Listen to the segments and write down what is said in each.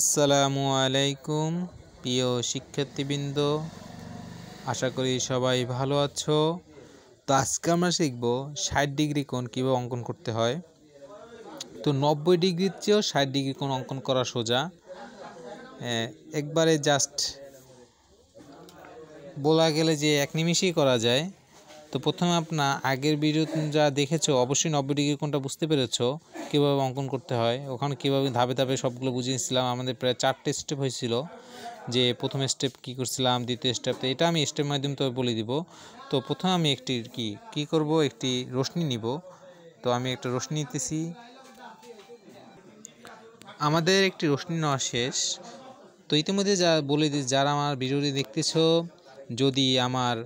আসসালামু আলাইকুম প্রিয় শিক্ষার্থীবৃন্দ, আশা করি সবাই ভালো আছো। তো আজকে আমরা শিখব ৬০ ডিগ্রি কোণ কীভাবে অঙ্কন করতে হয়। তো ৯০ ডিগ্রির চেয়েও ৬০ ডিগ্রি কোণ অঙ্কন করা সোজা, একবারে জাস্ট বলা গেলে যে এক নিমিষেই করা যায়। তো প্রথমে আপনার আগের ভিডিও যা দেখেছো অবশ্যই ৯০ ডিগ্রি কোণটা বুঝতে পেরেছো কীভাবে অঙ্কন করতে হয়। ওখানে কীভাবে ধাপে ধাপে সবগুলো বুঝিয়েছিলাম। আমাদের প্রায় 4টে স্টেপ হয়েছিল, যে প্রথম স্টেপ কী করছিলাম, দ্বিতীয় স্টেপ, তো এটা আমি স্টেপ মাধ্যমে তো বলে দিব। তো প্রথমে আমি একটি কী করব, একটি রশ্মি নিব। তো আমি একটা রশ্মি নিতেছি। আমাদের একটি রশ্মি নেওয়া শেষ। তো ইতিমধ্যে যা বলে দিই, যারা আমার ভিডিওটি দেখতেছো, যদি আমার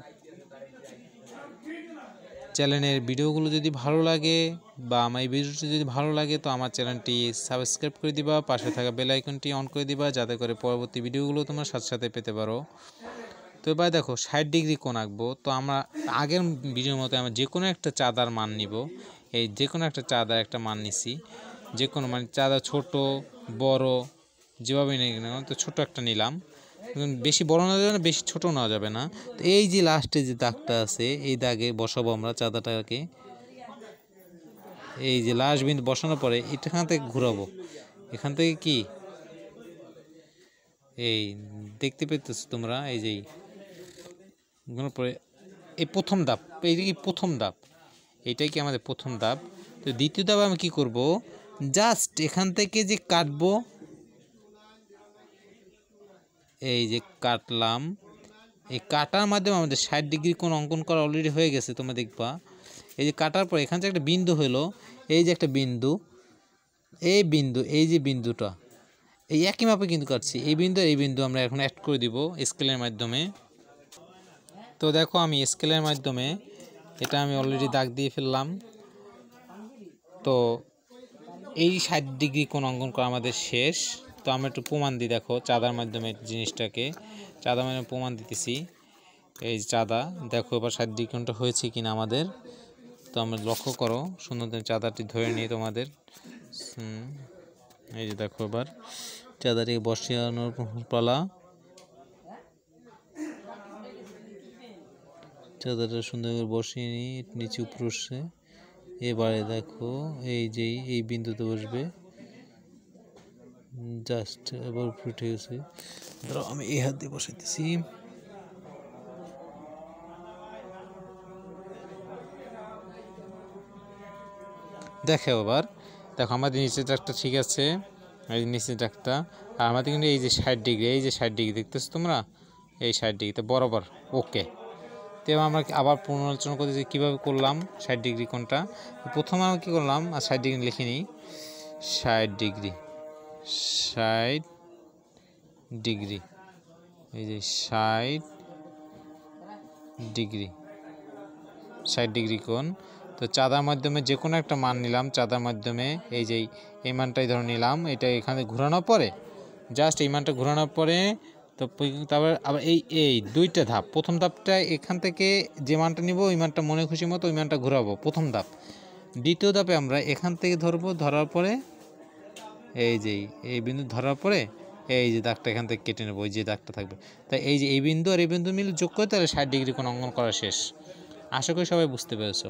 চ্যানেলের ভিডিওগুলো যদি ভালো লাগে বা আমার এই ভিডিওটি যদি ভালো লাগে, তো আমার চ্যানেলটি সাবস্ক্রাইব করে দিবা, পাশে থাকা বেল আইকনটি অন করে দিবা, যাতে করে পরবর্তী ভিডিওগুলো তোমার সাথে সাথে পেতে পারো। তো এবার দেখো ৬০ ডিগ্রি কোণ আঁকবো। তো আমরা আগের ভিডিওর মতো আমরা যে কোনো একটা চাঁদার মান নিব। এই যে কোনো একটা চাঁদার একটা মান নিছি, যে কোনো মানে চাঁদা ছোট বড় যেভাবে নেই না, তো ছোটো একটা নিলাম। বেশি বড় নেওয়া যাবে না, বেশি ছোটো নেওয়া যাবে না। তো এই যে লাস্টে যে দাগটা আছে, এই দাগে বসাবো আমরা চাঁদাটাকে। এই যে লাস্ট বিন্দু বসানোর পরে এখান থেকে ঘুরাবো। এখান থেকে কি এই দেখতে পেতেছো তোমরা, এই যে ঘুরানোর পরে এই প্রথম ধাপ, এইটা কি প্রথম ধাপ, এইটাই কি আমাদের প্রথম ধাপ। তো দ্বিতীয় ধাপ আমি কি করব, জাস্ট এখান থেকে যে কাটবো, এই যে কাটলাম, এই কাটার মাধ্যমে আমাদের ৬০ ডিগ্রি কোণ অঙ্কন করা অলরেডি হয়ে গেছে। তোমরা দেখবা এই যে কাটার পর এখান থেকে একটা বিন্দু হলো, এই যে একটা বিন্দু, এই বিন্দু, এই যে বিন্দুটা, এই একই মাপে কিন্তু কাটছি। এই বিন্দু আমরা এখন অ্যাড করে দিব স্কেলের মাধ্যমে। তো দেখো আমি স্কেলের মাধ্যমে এটা আমি অলরেডি দাগ দিয়ে ফেললাম। তো এই ৬০ ডিগ্রি কোণ অঙ্কন করা আমাদের শেষ। তো আমরা একটু প্রমাণ দিই, দেখো চাঁদার মাধ্যমে জিনিসটাকে, চাঁদার মাধ্যমে প্রমাণ দিতেছি। এই চাঁদা দেখো এবার ৬০ ডিগ্রি কোণটা হয়েছে কিনা আমাদের। তো আমরা লক্ষ্য করো, সুন্দর চাঁদাটি ধরে নিয়ে তোমাদের, এই যে দেখো এবার চাঁদাটিকে বসানোর পালা। চাঁদাটা সুন্দর করে বসিয়ে নিয়ে নিচে উপরে উঠছে। এবারে দেখো এই যে এই বিন্দুতে বসবে, জাস্ট এবার উপরে উঠে গেছে। ধরো আমি এই হাত দিয়ে বসাইতেছি। দেখো এবার দেখো আমাদের নিচের দাগটা ঠিক আছে, এই নিচের দাগটা। আর আমাদের কিন্তু এই যে ৬০ ডিগ্রি, এই যে ৬০ ডিগ্রি দেখতেছো তোমরা, এই ৬০ ডিগ্রিতে বরাবর ওকে। তো আমরা আবার পুনরালোচনা করতেছি কীভাবে করলাম ৬০ ডিগ্রি কোণটা। প্রথমে আমরা কী করলাম, আর ৬০ ডিগ্রি লিখে নিই। ৬০ ডিগ্রি, ৬০ ডিগ্রি, এই যে ৬০ ডিগ্রি, ৬০ ডিগ্রি কোণ। তো চাঁদার মাধ্যমে যে কোনো একটা মান নিলাম, চাঁদার মাধ্যমে এই যে এই মানটাই ধরে নিলাম। এটা এখানে ঘোরানোর পরে, জাস্ট এই মানটা ঘোরানোর পরে, তো তারপর আবার এই দুইটা ধাপ। প্রথম ধাপটা এখান থেকে যে মানটা নিব ওই মানটা মনে খুশি মতো ওই মানটা ঘোরাবো, প্রথম ধাপ। দ্বিতীয় ধাপে আমরা এখান থেকে ধরবো, ধরার পরে এই যে এই বিন্দু ধরার পরে এই যে দাগটা এখান থেকে কেটে নেবো, ওই যে দাগটা থাকবে। তাই এই যে এই বিন্দু আর এই বিন্দু মিলে যোগ করে তাহলে ৬০ ডিগ্রি কোণ অঙ্কন করা শেষ। আশা করি সবাই বুঝতে পেরেছো।